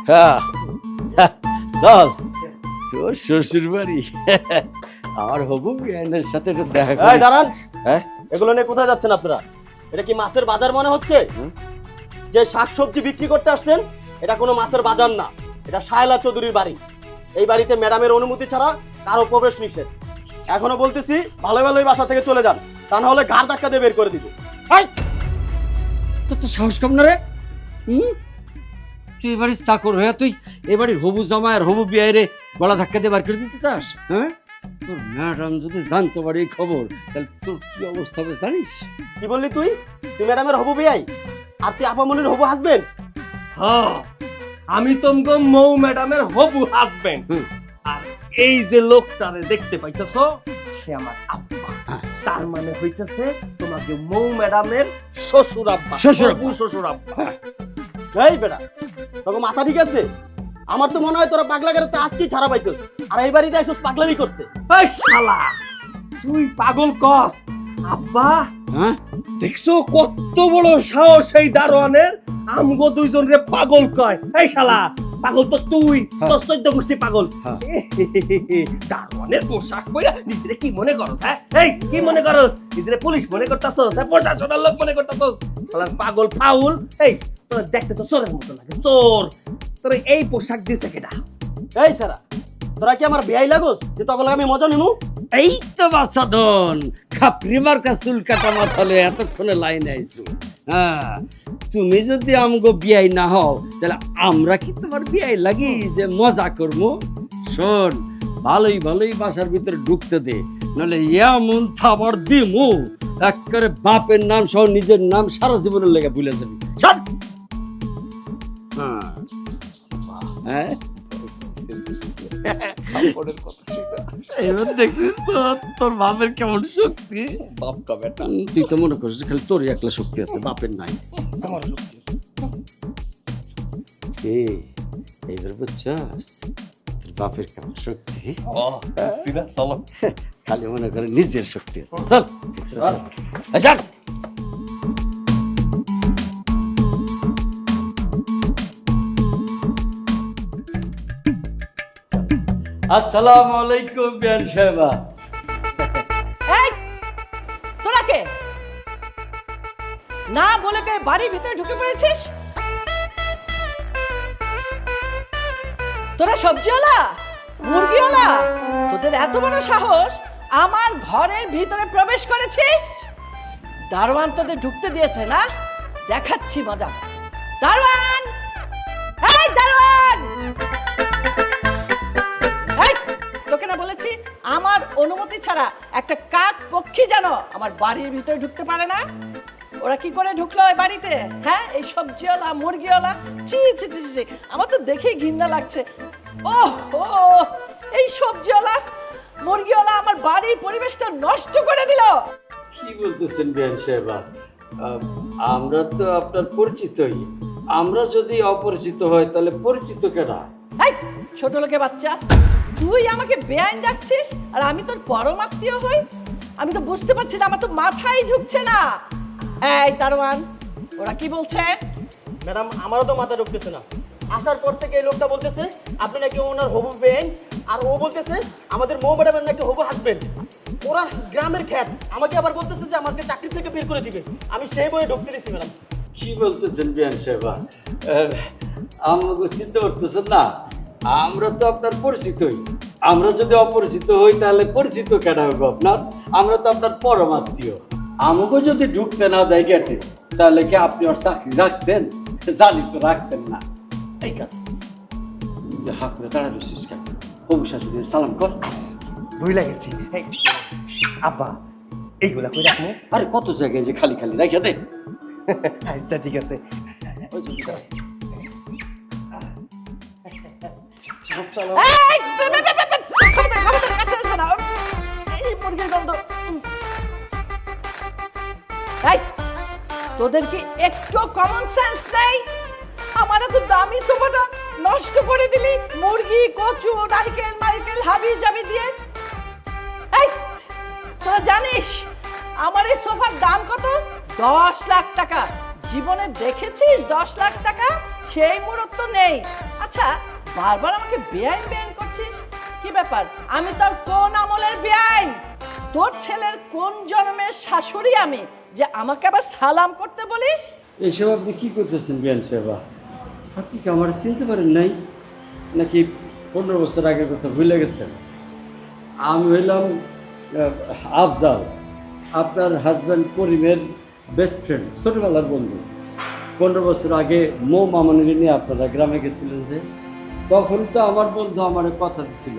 হ্যাঁ চল তোর শ্বশুর বাড়ি আমার হবু বিয়ানের সাথে একটু দেখা এই করি। দাঁড়ান, হ্যাঁ এগুলো নিয়ে কোথায় যাচ্ছেন আপনারা? এটা কি মাছের বাজার মনে হচ্ছে? হুম। যে শাকসবজি বিক্রি করতে আসছেন এটা কোনো মাছের বাজার না, এটা শায়লা চৌধুরীর বাড়ি। এই বাড়িতে ম্যাডামের অনুমতি ছাড়া কারো প্রবেশ নিষেধ। এখনো বলতেছি ভালো ভালোই বাসা থেকে চলে যান, তা না হলে ঘাড় ধাক্কা দিয়ে বের করে দিব। তোর তো সাহস কম না রে। তুই এবারে চাকর হয়ে তুই এবারে হবু জামাই আর হবু বিয়ে রে গলা ধাক্কা দিয়ে বার করে দিতে চাস? হ্যাঁ তোর ম্যাডাম যদি জানতে পারে এই খবর তাহলে তোর কি অবস্থা হবে জানিস? কি বললি তুই? তুই ম্যাডামের হবু বিয়াই আর তুই আপামনির হবু হাজবেন্ড? হ্যাঁ, আমি তোমগো মৌ ম্যাডামের হবু হাজবেন্ড। হুম। আর এই যে লোকটারে দেখতে পাইতেছ সে আমার আব্বা। হ্যাঁ। তার মানে হইতেছে তোমাকে মৌ ম্যাডামের শ্বশুর আব্বা, শ্বশুর আব্বা। হবু শ্বশুর আব্বা। এই বেটা, তোকে মাথা ঠিক আছে? আমার তো মনে হয় তোরা পাগলা গাড়িতে আজকেই ছাড়া পাইছস, আর এই বাড়িতে এসে পাগলামি করতে। এই শালা, তুই পাগল কস? আব্বা হ্যাঁ দেখছো কত বড় সাহস এই দারোয়ানের? আমগো দুইজন রে পাগল কয়। এই শালা, পাগল তো তুই, তোর 14 গোষ্ঠী পাগল। হ্যাঁ। দারোয়ানের পোশাক পরে নিজেরে কি মনে করস? হ্যাঁ, এই কি মনে করস? নিজেরে পুলিশ মনে করতাছস? হ্যাঁ, প্রশাসনের লোক মনে করতাছস? শালার পাগল ফাউল। এই তোর দেখতে তো চোরের মতো লাগে, চোর। তোর এই পোশাক দিছে কেডা? এই সারা, তোরা কি আমার বিয়াই লাগোস যে তখন আমি মজা নিমু? এই তো বাচ্চাদন খাপড়ি মার্কা চুল কাটা মাথালে এতক্ষণে লাইনে আইছো। হ্যাঁ তুমি যদি আমগো বিয়াই না হও তাহলে আমরা কি তোমার বিয়াই লাগি যে মজা করবো? শোন ভালোই ভালোই বাসার ভিতরে ঢুকতে দে, নাহলে এমন থাবার দিমু একেবারে বাপের নাম সহ নিজের নাম সারা জীবনের লেগে ভুলে যাবি। ছাড়। হ্যাঁ হ্যাঁ এবার দেখছিস তো তোর বাপের কেমন শক্তি? বাপ কা বেটা, তুই তো মনে করছিস খালি তোর একলা শক্তি আছে, বাপের নাই। এইবার বুঝছস তোর বাপের কেমন শক্তি? খালি মনে করে নিজের শক্তি আছে। চল চল। আসসালামু আলাইকুম বিয়ান সাহেবা। এই তোরা কে? না বলে কে বাড়ির ভিতরে ঢুকে পড়েছিস? তোরা সবজিওয়ালা, মুরগিওয়ালা, তোদের এত বড় সাহস আমার ঘরের ভিতরে প্রবেশ করেছিস? দারোয়ান তোদের ঢুকতে দিয়েছে না? দেখাচ্ছি মজা। দারোয়ান, এই দারোয়ান, এই তোকে না বলেছি আমার অনুমতি ছাড়া একটা কাক পক্ষী যেন আমার বাড়ির ভিতরে ঢুকতে পারে না? ওরা কি করে ঢুকলো এই বাড়িতে? হ্যাঁ, এই সবজিওয়ালা, মুরগিওয়ালা, ছি ছি ছি ছি, আমার তো দেখেই ঘৃণা লাগছে। ওহ ও, এই সবজিওয়ালা, মুরগিওয়ালা আমার বাড়ির পরিবেশটা নষ্ট করে দিল। কি বলতেছেন বিয়ান সাহেবা? আমরা তো আপনার পরিচিতই, আমরা যদি অপরিচিত হয় তাহলে পরিচিত কেনা? এই ছোট লোকে বাচ্চা, তুই আমাকে বেআইন ডাকছিস আর আমি তোর পরম আত্মীয় হই? আমি তো বুঝতে পারছি না, আমার তো মাথায় ঢুকছে না। এই দারোয়ান, ওরা কি বলছে? ম্যাডাম আমারও তো মাথা ঢুকতেছে না। আসার পর থেকে এই লোকটা বলতেছে আপনি নাকি ওনার হবু বেআইন, আর ও বলতেছে আমাদের মৌ ম্যাডামের নাকি হবু হাজবেন্ড। ওরা গ্রামের খ্যাত, আমাকে আবার বলতেছে যে আমাকে চাকরি থেকে বের করে দিবে। আমি সেই বয়ে ঢুকতে দিচ্ছি ম্যাডাম। কি বলতেছেন বিয়ান সাহেবা? আমাকে চিন্তা করতেছেন না? আমরা তো আপনার পরিচিতই, আমরা যদি অপরিচিত হই তাহলে পরিচিত কেন হবে আপনার? আমরা তো আপনার পরম আত্মীয়। আমাকে যদি ঢুকতে না দেয় গেটে তাহলে কি আপনি ওর চাকরি রাখতেন? জানি তো রাখতেন না। এই কাজ হাত করে দাঁড়া বসিস কেন? হবু শাশুড়ির সালাম কর। ভুল লাগেছি। এই আব্বা, এইগুলা কই রাখবো? আরে কত জায়গায় যে খালি খালি রেখে দে। আচ্ছা ঠিক আছে। ওই যে দিদা। আসসালাম। এই, খবরদার, কাছে আসবে না। এই মুরগির গন্ধ। এই, তোদের কি একটু কমন সেন্স নেই? আমার এত দামি সোফাটা নষ্ট করে দিলি মুরগি, কচু, নারকেল মারকেল হাবি জাবি দিয়ে। এই তোরা জানিস আমার এই সোফার দাম কত? 10 লাখ টাকা। জীবনে দেখেছিস 10 লাখ টাকা? সেই মুহূর্ত তো নেই। আচ্ছা, বারবার আমাকে বেআইন বেআইন করছিস, কি ব্যাপার? আমি তোর কোন আমলের বেআইন? তোর ছেলের কোন জন্মের শাশুড়ি আমি যে আমাকে আবার সালাম করতে বলিস? এইসব আপনি কি করতেছেন বিয়ান সাহেব? আপনি কি আমার চিনতে পারেন নাই, নাকি 15 বছর আগের কথা ভুলে গেছেন? আমি হইলাম আফজাল, আপনার হাজব্যান্ড করিমের বেস্ট ফ্রেন্ড, ছোটবেলার বন্ধু। 15 বছর আগে মৌ মামনিকে নিয়ে আপনারা গ্রামে গেছিলেন যে, তখন তো আমার বন্ধু আমার কথা দিছিল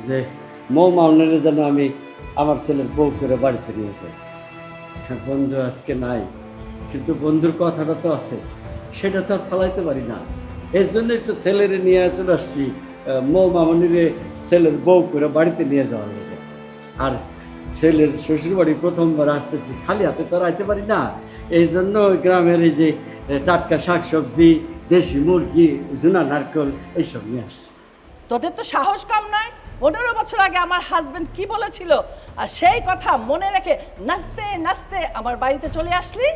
যে মৌ মামনিকে যেন আমি আমার ছেলের বউ করে বাড়িতে নিয়ে যাই। বন্ধু আজকে নাই, কিন্তু বন্ধুর কথাটা তো আছে, সেটা তো আর ফেলাইতে পারি না। এর জন্যই তো ছেলেরে নিয়ে চলে আসছি, মৌ মামনিরে ছেলের বউ করে বাড়িতে নিয়ে যাওয়া যাবে। আর ছেলের শ্বশুরবাড়ি প্রথমবার আসতেছি, খালি হাতে তো আর আইতে পারি না। এই জন্য ওই গ্রামের এই যে টাটকা শাকসবজি, দেশি মুরগি, জুনা নারকেল এইসব নিয়ে আসছি। তোদের তো সাহস কম নয়। 15 বছর আগে আমার হাজবেন্ড কি বলেছিল, আর সেই কথা মনে রেখে নাচতে নাচতে আমার বাড়িতে চলে আসলি।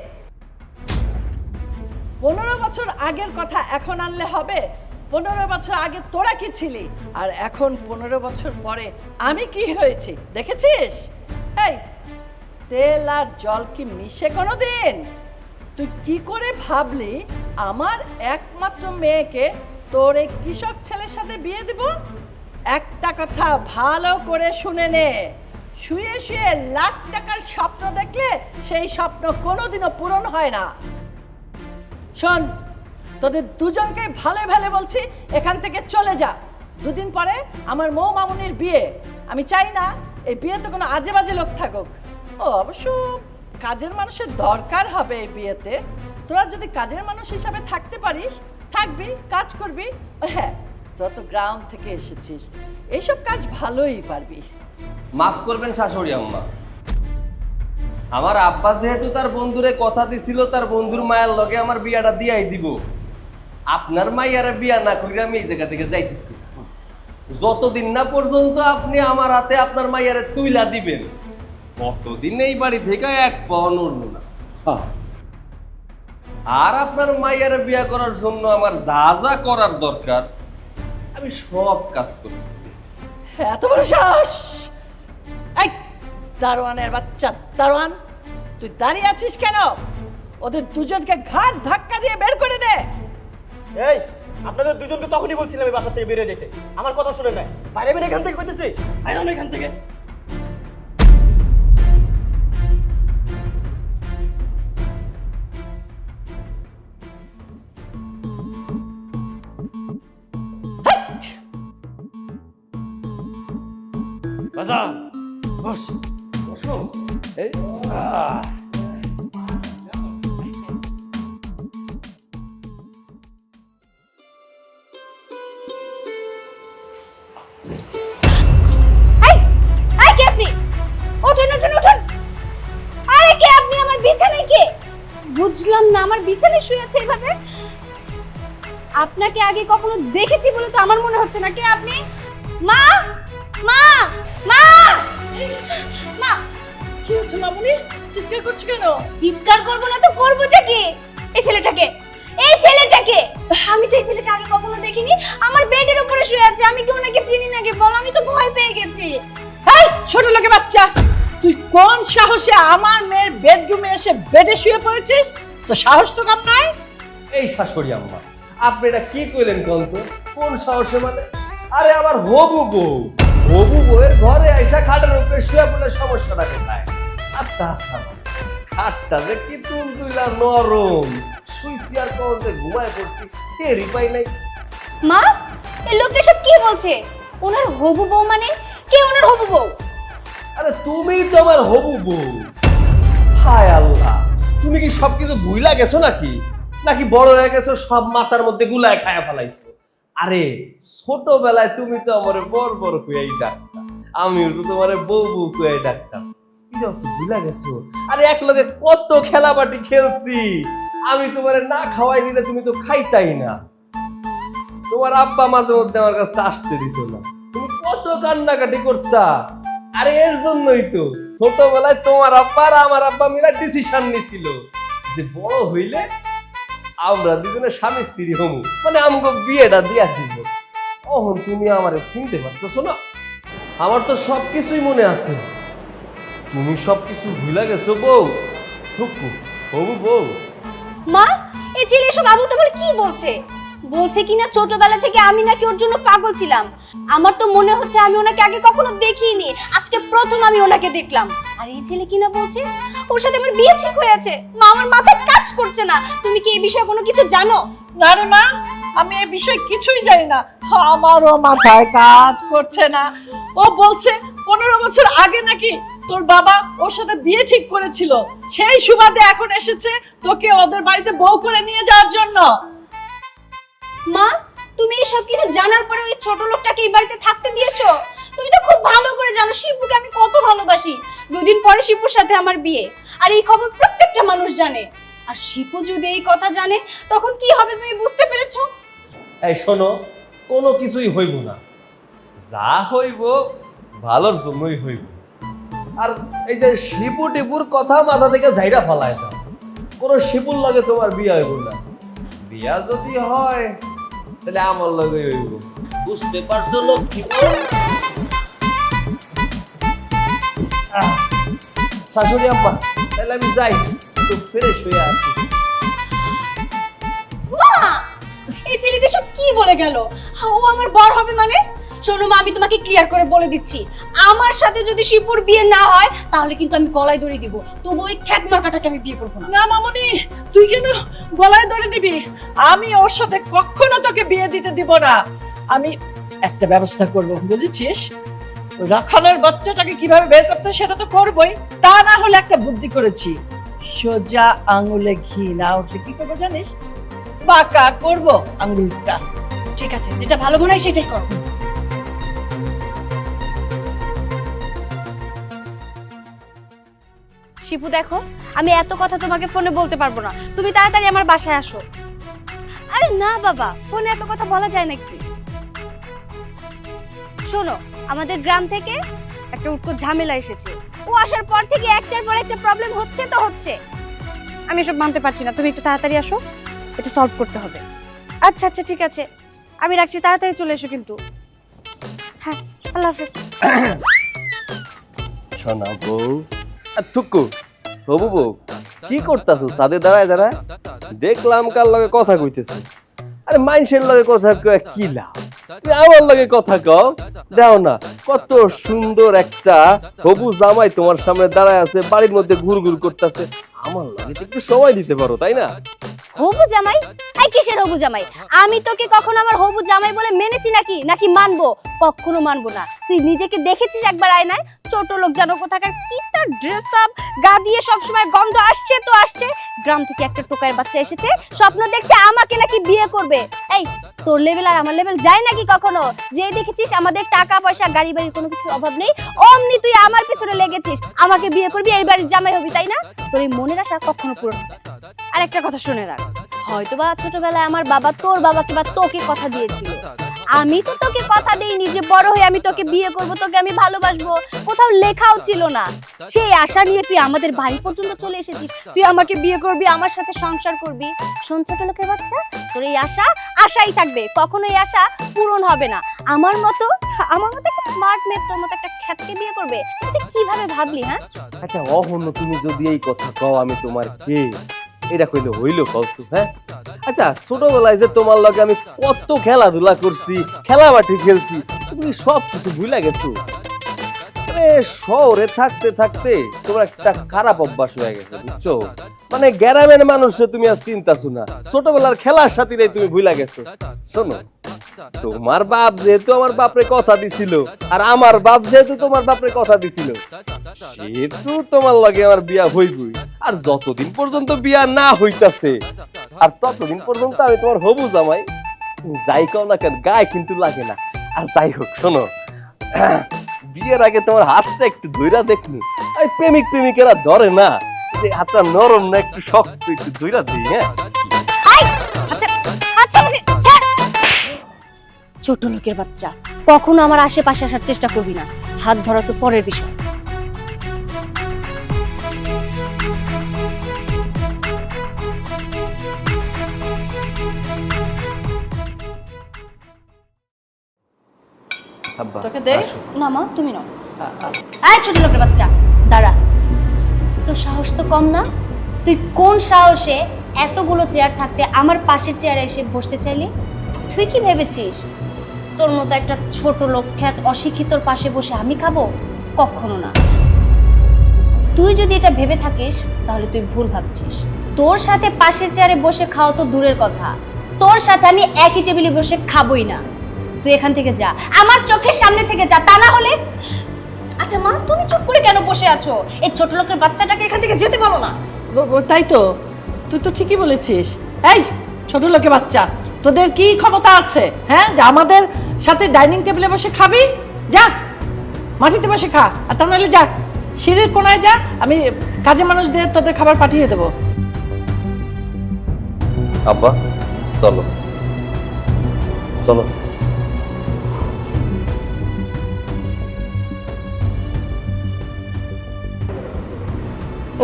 15 বছর আগের কথা এখন আনলে হবে? 15 বছর আগে তোরা কি ছিলি, আর এখন 15 বছর পরে আমি কি হয়েছি দেখেছিস? এই, তেল আর জল কি মিশে কোনোদিন? তুই কি করে ভাবলি আমার একমাত্র মেয়েকে তোর এই কৃষক ছেলের সাথে বিয়ে দিব? একটা কথা ভালো করে শুনে নে, শুয়ে শুয়ে লাখ টাকার স্বপ্ন দেখলে সেই স্বপ্ন কোনোদিনও পূরণ হয় না। শোন, তোদের দুজনকে ভালো ভালো বলছি, এখান থেকে চলে যা। দুদিন পরে আমার মৌ মামুনির বিয়ে, আমি চাই না এই বিয়েতে কোনো আজে বাজে লোক থাকুক। ও অবশ্য কাজের মানুষের দরকার হবে এই বিয়েতে। তোরা যদি কাজের মানুষ হিসাবে থাকতে পারিস, থাকবি, কাজ করবি। হ্যাঁ, তোরা তো গ্রাম থেকে এসেছিস, এইসব কাজ ভালোই পারবি। মাফ করবেন শাশুড়ি আম্মা, আমার আব্বা যেহেতু তার বন্ধুরে কথা দিছিল তার বন্ধুর মায়ের লগে আমার বিয়াটা দিয়াই দিব, আপনার মাইয়ারে বিয়া না কইরা আমি এই জায়গা থেকে যাইতেছি। যতদিন না পর্যন্ত আপনি আমার হাতে আপনার মাইয়ারে তুইলা দিবেন, ততদিন এই বাড়ি থেকে এক পাও নড়ব না। হ্যাঁ, আর আপনার মাইয়ারে বিয়া করার জন্য আমার যা যা করার দরকার আমি সব কাজ করি। এত বড় সাহস! এই দারোয়ানের বাচ্চা দারোয়ান, তুই দাঁড়িয়ে আছিস কেন? ওদের দুজনকে ঘাট ধাক্কা দিয়ে বের করে দে। এই, আপনাদের দুজনকে তখনই বলছিলাম এই বাসা থেকে বেরিয়ে যেতে, আমার কথা শুনে নাই। বাইরে বের এখান থেকে কইতেছি, আইন এখান থেকে। বাজান বস। এই কে আপনি? ওঠেন ওঠেন ওঠেন। আরে কে আপনি? আমার বিছানায় কে? বুঝলাম না, আমার বিছানায় শুয়ে আছে এভাবে। আপনাকে আগে কখনো দেখেছি বলে তো আমার মনে হচ্ছে না। কে আপনি? মা মা মা মা! কি হচ্ছে মামুনি? চিৎকার করছো কেন? চিৎকার করবো না তো করবোটা কি? এই ছেলেটাকে, এই ছেলেটাকে! আমি তো এই ছেলেকে আগে কখনো দেখিনি। আমার বেডের উপরে শুয়ে আছে, আমি কি ওনাকে চিনি নাকি বল? আমি তো ভয় পেয়ে গেছি। এই ছোট লোকের বাচ্চা, তুই কোন সাহসে আমার মেয়ের বেডরুমে এসে বেডে শুয়ে পড়েছিস? তো সাহস তো কম নয়। এই শাশুড়ি আম্মা, আপনি এটা কি কইলেন কোন তো? কোন সাহসে মানে? আরে আমার হবু বউ, হবু বউয়ের ঘরে আইসা খাটের উপরে শুয়ে পড়লে সমস্যাটা কোথায়? আর তাছাড়া খাটটা যে কি তুলতুলা নরম, শুইছি আর কখন যে ঘুমায় পড়ছি টেরই পাই নাই। মা, এই লোকটা সব কি বলছে? ওনার হবু বউ মানে কে? ওনার হবু বউ? আরে তুমিই তো আমার হবু বউ। হায় আল্লাহ, তুমি কি সবকিছু ভুইলা গেছো নাকি? নাকি বড় হয়ে গেছো সব মাথার মধ্যে গুলায় খায়া ফেলাইছো? আরে ছোটবেলায় তুমি তো আমারে বড় বড় কইয়াই ডাকতা, আমিও তো তোমারে বউ বউ কইয়াই ডাকতাম। এটাও তো ভুলা গেছো? আরে এক লগে কত খেলাবাটি খেলছি, আমি তোমারে না খাওয়াই দিলে তুমি তো খাইতাই না। তোমার আব্বা মাঝে মধ্যে আমার কাছে আসতে দিত না, তুমি কত কান্নাকাটি করতা। আরে এর জন্যই তো ছোটবেলায় তোমার আব্বা আর আমার আব্বা মিলা ডিসিশন নিছিল যে বড় হইলে আমরা দুজনে স্বামী স্ত্রী হমু, মানে আমাকে বিয়েটা দিয়া দিব। অহন তুমি আমারে চিনতে পারতেছো না? আমার তো সবকিছুই মনে আছে। তুমি সবকিছু ভুলে গেছো বউ। টুকু হবু বউ। মা, এই ছেলে এসব আবল তাবল কি বলছে? বলছে কিনা ছোটবেলা থেকে আমি নাকি ওর জন্য পাগল ছিলাম। আমার তো মনে হচ্ছে আমি ওনাকে আগে কখনো দেখিনি, আজকে প্রথম আমি ওনাকে দেখলাম। আর এই ছেলে কিনা বলছে ওর সাথে আমার বিয়ে ঠিক হয়ে আছে। মা, আমার মাথায় কাজ করছে না। তুমি কি এই বিষয়ে কোনো কিছু জানো? না রে মা, আমি এই বিষয়ে কিছুই জানি না। আমারও মাথায় কাজ করছে না। ও বলছে 15 বছর আগে নাকি তোর বাবা ওর সাথে বিয়ে ঠিক করেছিল, সেই সুবাদে এখন এসেছে তোকে ওদের বাড়িতে বউ করে নিয়ে যাওয়ার জন্য। মা, তুমি এই সব কিছু জানার পরে ওই ছোট লোকটাকে এই বাড়িতে থাকতে দিয়েছো? তুমি তো খুব ভালো করে জানো শিপুকে আমি কত ভালোবাসি। দুদিন পরে শিপুর সাথে আমার বিয়ে, আর এই খবর প্রত্যেকটা মানুষ জানে। আর শিপু যদি এই কথা জানে তখন কি হবে তুমি বুঝতে পেরেছো? এই শোনো, কোনো কিছুই হইব না। যা হইব ভালোর জন্যই হইব। আর এই যে শিপু টিপুর কথা মাথা থেকে যাইরা ফেলায় দাও। কোনো শিপুর লাগে তোমার বিয়ে হইব না। বিয়া যদি হয় তাহলে আমার লগে হইব। বুঝতে পারছো লক্ষ্মী? শাশুড়ি আম্মা, তাহলে আমি যাই, একটু ফ্রেশ হয়ে আসি। মা, এই ছেলেটা সব কি বলে গেল? ও আমার বর হবে মানে? শোনো মা, আমি তোমাকে ক্লিয়ার করে বলে দিচ্ছি, আমার সাথে যদি শিপুর বিয়ে না হয় তাহলে কিন্তু আমি গলায় দড়ি দিব। তবু ওই খ্যাত মার্কাটাকে আমি বিয়ে করবো না। না মামনি, তুই কেন গলায় ধরে দিবি? আমি ওর সাথে কখনো তোকে বিয়ে দিতে দিব না। আমি একটা ব্যবস্থা করব, বুঝেছিস? রাখালের বাচ্চাটাকে কিভাবে বের করতে সেটা তো করবই, তা না হলে একটা বুদ্ধি করেছি। সোজা আঙুলে ঘি না উঠলে কি করবো জানিস? বাঁকা করব আঙুলটা। ঠিক আছে, যেটা ভালো মনে হয় সেটাই করো। শিপু দেখো, আমি এত কথা তোমাকে ফোনে বলতে পারবো না, তুমি তাড়াতাড়ি আমার বাসায় আসো। আরে না বাবা, ফোনে এত কথা বলা যায় নাকি? শোনো, আমাদের গ্রাম থেকে একটা উটকো ঝামেলা এসেছে। ও আসার পর থেকে একটার পর একটা প্রবলেম হচ্ছে তো হচ্ছে। আমি এসব মানতে পারছি না, তুমি একটু তাড়াতাড়ি আসো, এটা সলভ করতে হবে। আচ্ছা আচ্ছা ঠিক আছে, আমি রাখছি, তাড়াতাড়ি চলে এসো কিন্তু। হ্যাঁ, আল্লাহ হাফেজ। শোনা বউ। আর থুকু হবু বউ, কি করতেছো সাদে দাঁড়ায় দাঁড়ায়? দেখলাম কার লগে কথা কইতেছো। আরে মানুষের লগে কথা কয় কি লাভ? তুমি আমার লগে কথা কও। দাও না, কত সুন্দর একটা হবু জামাই তোমার সামনে দাঁড়ায় আছে, বাড়ির মধ্যে ঘুরঘুর করতেছে। আমার লগে তো একটু সময় দিতে পারো, তাই না? হবু জামাই? এই কিসের হবু জামাই? আমি তোকে কখনো আমার হবু জামাই বলে মেনেছি নাকি? নাকি মানবো? কখনো মানবো না। তুই নিজেকে দেখেছিস একবার আয়নায়? ছোট লোক জানো কোথাকার, কি তার ড্রেস আপ, গা দিয়ে সবসময় গন্ধ আসছে তো আসছে। গ্রাম থেকে একটা টোকাইয়ের বাচ্চা এসেছে, স্বপ্ন দেখছে আমাকে নাকি বিয়ে করবে। এই, তোর লেভেল আর আমার লেভেল যায় নাকি কখনো? যে দেখেছিস আমাদের টাকা পয়সা গাড়ি বাড়ির কোনো কিছু অভাব নেই, অমনি তুই আমার পেছনে লেগেছিস, আমাকে বিয়ে করবি, এই বাড়ির জামাই হবি, তাই না? তোর এই মনের আশা কখনো পূরণ হবে না। আর একটা কথা শুনে রাখ, হয়তোবা ছোটবেলায় আমার বাবা তোর বাবাকে বা তোকে কথা দিয়েছিল, আমি তো তোকে কথা দেইনি যে বড় হয়ে আমি তোকে বিয়ে করব, তোকে আমি ভালোবাসবো। কোথাও লেখাও ছিল না। সেই আশা নিয়ে তুই আমাদের বাড়ি পর্যন্ত চলে এসেছিস, তুই আমাকে বিয়ে করবি, আমার সাথে সংসার করবি। শোন ছোট লোকের বাচ্চা, তোর এই আশা আশাই থাকবে, কখনো এই আশা পূরণ হবে না। আমার মতো একটা স্মার্ট মেয়ে তোর মতো একটা খ্যাতকে বিয়ে করবে, তুই কিভাবে ভাবলি? হ্যাঁ, আচ্ছা অহন্য তুমি যদি এই কথা কও আমি তোমার কে, এটা কইলে হইলো কত? হ্যাঁ, আচ্ছা ছোটবেলায় যে তোমার লগে আমি কত খেলাধুলা করছি, খেলাবাটি খেলছি, তুমি সব কিছু ভুলে গেছো। মানে শহরে থাকতে থাকতে তোমার একটা খারাপ অভ্যাস হয়ে গেছে, বুঝছো? মানে গ্রামের মানুষে তুমি আর চিন্তাছো না, ছোটবেলার খেলার সাথীরাই তুমি ভুলে গেছো। শোনো, তোমার বাপ যেহেতু আমার বাপরে কথা দিছিল, আর আমার বাপ যেহেতু তোমার বাপরে কথা দিছিল, সেহেতু তোমার লগে আমার বিয়া হইবই। আর যতদিন পর্যন্ত বিয়া না হইতাছে, আর ততদিন পর্যন্ত আমি তোমার হবু জামাই। যাই কও না কেন, গায়ে কিন্তু লাগে না। আর যাই হোক শোনো, বিয়ের আগে তোমার হাতটা একটু ধইরা দেখনি। এই প্রেমিক প্রেমিকেরা ধরে না, যে হাতটা নরম না একটু শক্ত, একটু ধইরা দিই। হ্যাঁ, আচ্ছা আচ্ছা ছাড়। ছোট লোকের বাচ্চা, কখনো আমার আশেপাশে আসার চেষ্টা করবি না। হাত ধরা তো পরের বিষয়। আব্বা তোকে দে আসো। না মা তুমি নাও এই ছোট লোকের বাচ্চা দাঁড়া তোর সাহস তো কম না তুই কোন সাহসে এতগুলো চেয়ার থাকতে আমার পাশের চেয়ারে এসে বসতে চাইলি তুই কি ভেবেছিস তোর মতো একটা ছোট লোক খ্যাত অশিক্ষিতর পাশে বসে আমি খাবো কখনো না তুই যদি এটা ভেবে থাকিস তাহলে তুই ভুল ভাবছিস তোর সাথে পাশের চেয়ারে বসে খাওয়া তো দূরের কথা তোর সাথে আমি একই টেবিলে বসে খাবোই না তুই এখান থেকে যা আমার চোখের সামনে থেকে যা তা না হলে আচ্ছা মা তুমি চুপ করে কেন বসে আছো এই ছোট লোকের বাচ্চাটাকে এখান থেকে যেতে বলো না তাই তো তুই তো ঠিকই বলেছিস এই ছোট লোকে বাচ্চা তোদের কি ক্ষমতা আছে হ্যাঁ যে আমাদের সাথে ডাইনিং টেবিলে বসে খাবি যা মাটিতে বসে খা আর তা নাহলে যা সিঁড়ির কোনায় যা আমি কাজে মানুষদের তোদের খাবার পাঠিয়ে দেবো আব্বা চলো চলো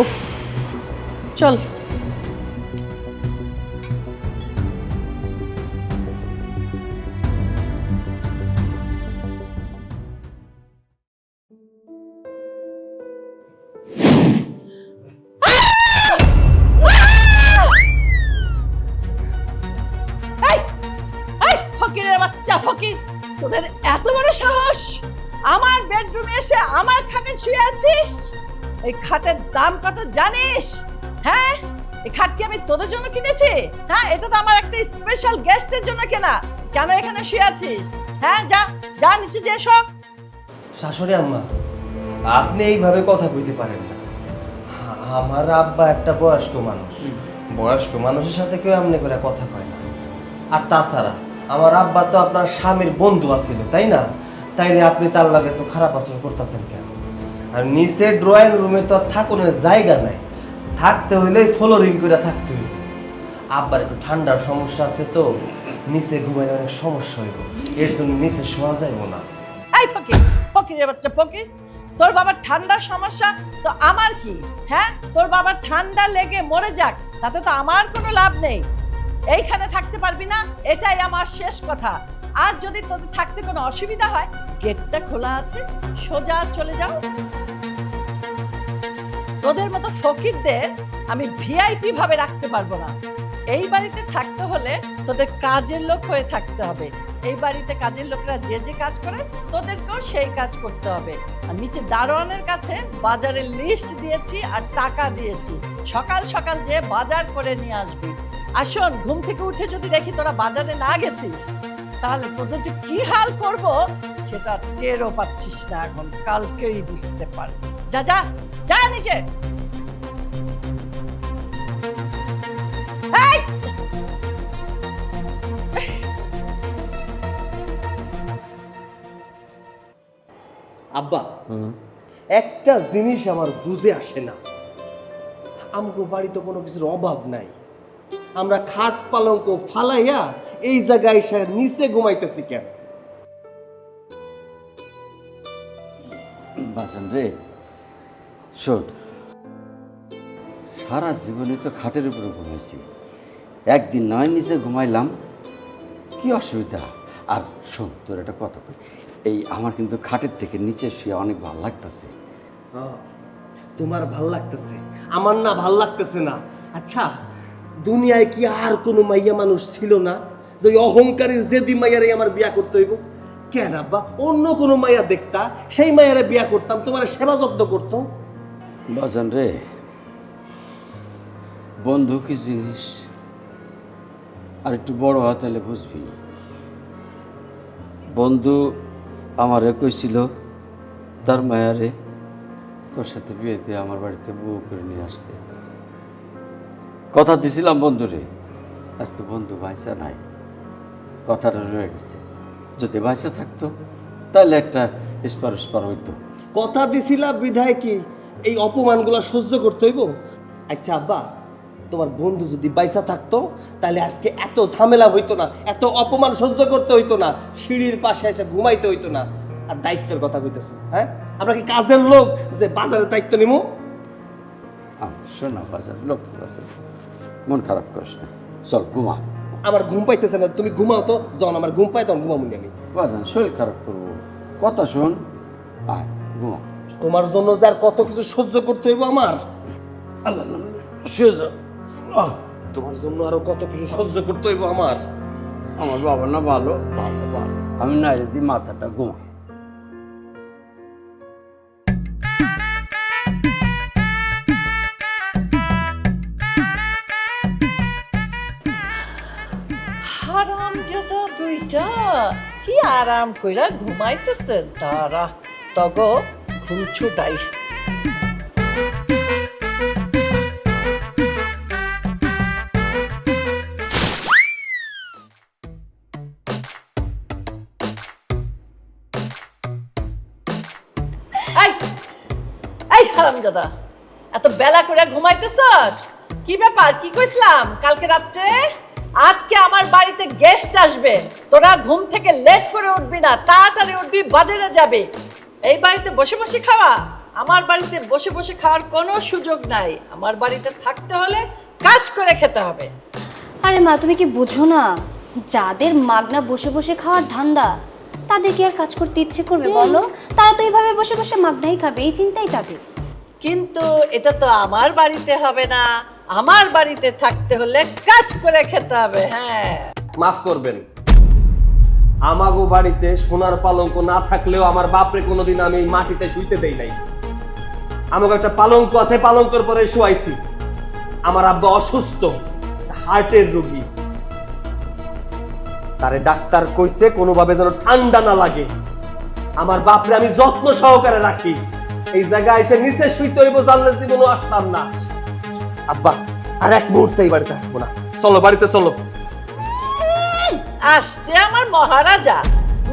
উফ চল এই এই ফকিরের বাচ্চা ফকির তোদের এত বড় সাহস আমার বেডরুমে এসে আমার খাটে শুয়ে আছিস এই খাটের দাম কত জানিস হ্যাঁ এই খাট কি আমি তোদের জন্য কিনেছি হ্যাঁ এটা তো আমার একটা স্পেশাল গেস্টের জন্য কেনা কেন এখানে শুয়ে আছিস হ্যাঁ যা যা নিচে যে সব শাশুড়ি আম্মা আপনি এইভাবে কথা কইতে পারেন না আমার আব্বা একটা বয়স্ক মানুষ বয়স্ক মানুষের সাথে কেউ এমনি করে কথা কয় না আর তাছাড়া আমার আব্বা তো আপনার স্বামীর বন্ধু আছিল তাই না তাইলে আপনি তার লাগে তো খারাপ আচরণ করতেছেন কেন আর নিচে ড্রয়িং রুমে তো আর থাকুনের জায়গা নাই থাকতে হইলে ফ্লোরিং করে থাকতে হইব আব্বার একটু ঠান্ডার সমস্যা আছে তো নিচে ঘুমাইলে অনেক সমস্যা হইব এর জন্য নিচে শোয়া যাইব না এই ফকির ফকিরের বাচ্চা ফকির তোর বাবার ঠান্ডার সমস্যা তো আমার কি হ্যাঁ তোর বাবার ঠান্ডা লেগে মরে যাক তাতে তো আমার কোনো লাভ নেই এইখানে থাকতে পারবি না এটাই আমার শেষ কথা আর যদি তোদের থাকতে কোনো অসুবিধা হয় গেটটা খোলা আছে সোজা চলে যাও তোদের মতো ফকিরদের আমি ভিআইপি ভাবে রাখতে পারবো না এই বাড়িতে থাকতে হলে তোদের কাজের লোক হয়ে থাকতে হবে এই বাড়িতে কাজের লোকরা যে যে কাজ করে তোদেরকেও সেই কাজ করতে হবে আর নিচে দারোয়ানের কাছে বাজারের লিস্ট দিয়েছি আর টাকা দিয়েছি সকাল সকাল যে বাজার করে নিয়ে আসবি আর শোন ঘুম থেকে উঠে যদি দেখি তোরা বাজারে না গেছিস তাহলে তোদের যে কি হাল করব সেটা টেরও পাচ্ছিস না এখন কালকেই বুঝতে পারবি যা যা যা নিচে এই! আব্বা একটা জিনিস আমার বুঝে আসে না আমগো বাড়িতে কোনো কিছুর অভাব নাই আমরা খাট পালঙ্ক ফালাইয়া এই জায়গায় এসে নিচে ঘুমাইতেছি কেন বাঁচান রে শোন সারা জীবনে তো খাটের উপরে ঘুমাইছি একদিন নয় নিচে ঘুমাইলাম কি অসুবিধা আর শোন তোর একটা কথা কই এই আমার কিন্তু খাটের থেকে নিচে শুয়ে অনেক ভালো লাগতেছে তোমার ভাল লাগতেছে আমার না ভাল লাগতেছে না আচ্ছা দুনিয়ায় কি আর কোনো মাইয়া মানুষ ছিল না যে ওই অহংকারী জেদি মাইয়ারে আমার বিয়া করতে হইব কেন আব্বা অন্য কোনো মাইয়া দেখতা সেই মাইয়ারে বিয়া করতাম তোমার সেবা যত্ন করতো বাজান রে বন্ধু কি জিনিস আর একটু বড় হয় তাহলে বুঝবি বন্ধু আমারে কইছিল তার মায়ারে তোর সাথে বিয়েতে আমার বাড়িতে বউ করে নিয়ে আসতে কথা দিছিলাম বন্ধুরে আজ তো বন্ধু ভাইসা নাই কথাটা রয়ে গেছে যদি ভাইসা থাকতো তাহলে একটা স্পার হইতো কথা দিছিলা বিধায় কি এই অপমানগুলো সহ্য করতে হইব আচ্ছা আব্বা তোমার বন্ধু যদি বাইসা থাকতো তাহলে আজকে এত ঝামেলা হইতো না এত অপমান সহ্য করতে হইতো না সিঁড়ির পাশে এসে ঘুমাইতে হইতো না আর দায়িত্বের কথা কইতেছো হ্যাঁ আমরা কি কাজের লোক যে বাজারের দায়িত্ব নিমু শোনা বাজার লোক বাজার মন খারাপ করিস না চল ঘুমা আমার ঘুম পাইতেছে না তুমি ঘুমাও তো যখন আমার ঘুম পাই তখন ঘুমাবো আমি বাজান শরীর খারাপ করবো কথা শোন, আয় ঘুমা। তোমার জন্য যে আর কত কিছু সহ্য করতে হইব আমার, আল্লাহ শুয়ে যা। আহ, তোমার জন্য আরো কত কিছু সহ্য করতে হইব আমার। আমার বাবা না ভালো ভালো ভালো, আমি না যদি মাথাটা ঘুমা। হারামজাদা দুইটা কি আরাম কইরা ঘুমাইতেছে, তারা তগ ঘুম ছুটাই। এই এই হারামজাদা, এত বেলা করে ঘুমাইতেছস? কি ব্যাপার, কি কইছিলাম কালকে রাত্রে? আজকে আমার বাড়িতে গেস্ট আসবে, তোরা ঘুম থেকে লেট করে উঠবি না, তাড়াতাড়ি উঠবি, বাজারে যাবে। এই বাড়িতে বসে বসে খাওয়া? আমার বাড়িতে বসে বসে খাওয়ার কোনো সুযোগ নাই। আমার বাড়িতে থাকতে হলে কাজ করে খেতে হবে। আরে মা, তুমি কি বুঝো না, যাদের মাগনা বসে বসে খাওয়ার ধান্দা তাদের কি আর কাজ করতে ইচ্ছে করবে বলো? তারা তো এইভাবে বসে বসে মাগনাই খাবে, এই চিন্তাই তাদের। কিন্তু এটা তো আমার বাড়িতে হবে না, আমার বাড়িতে থাকতে হলে কাজ করে খেতে হবে। হ্যাঁ, মাফ করবেন, আমাগো বাড়িতে সোনার পালঙ্ক না থাকলেও আমার বাপরে কোনোদিন আমি এই মাটিতে শুইতে দেই নাই। আমাকে একটা পালঙ্ক আছে, পালঙ্কের পরে শুয়াইছি। আমার আব্বা অসুস্থ, হার্টের রোগী, তারে ডাক্তার কইছে কোনোভাবে যেন ঠান্ডা না লাগে। আমার বাপরে আমি যত্ন সহকারে রাখি। এই জায়গায় এসে নিচে শুইতে হইব জানলে জীবনও আসতাম না। আব্বা আর এক মুহূর্তে এই বাড়িতে আসবো না, চলো বাড়িতে চলো। আসছে আমার মহারাজা,